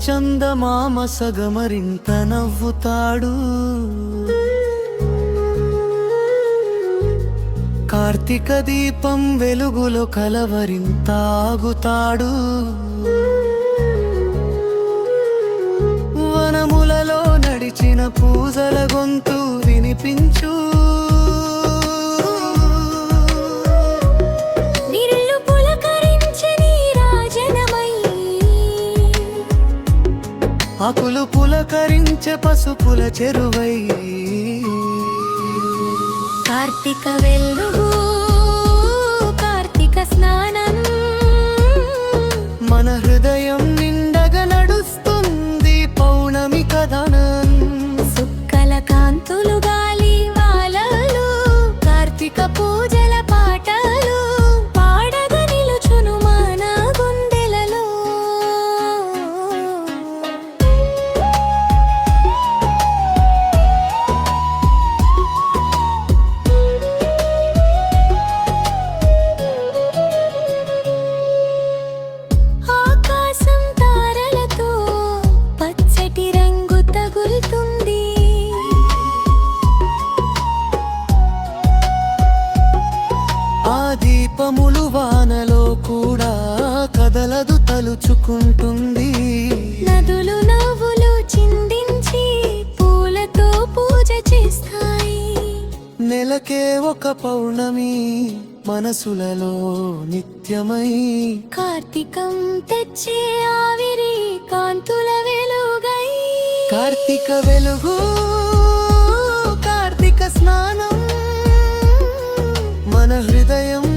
చందమామ సగమరింత నవ్వుతాడు. కార్తీక దీపం వెలుగులో కలవరింత ఆగుతాడు. వనములలో నడిచిన పూజల గొంతు వినిపించు. ఆకులు పులకరించే పసుపుల చెరువై. కార్తీక వెలుగు కార్తీక స్నానం మన హృదయం నిండగా నడుస్తుంది పౌర్ణమి కథనం. సుక్కల కాంతులు గాలి వాలలు కార్తీక పూజల పాటలు పాడగా నిలుచును మన గుండెలలో. ఆకాశం తారలతో పచ్చటి రంగు తగులుతుంది. ఆ దీపములు వానలో కూడా కదలదు తలుచుకుంటుంది. నదులు నవ్వులు చిందించి పూలతో పూజ చేస్తాయి. నెలకే ఒక పౌర్ణమి మనసులలో నిత్యమై. కార్తీకం తెచ్చే ఆవిరి కాంతుల వెలుగై. కార్తీక వెలుగు కార్తీక స్నానం మన హృదయం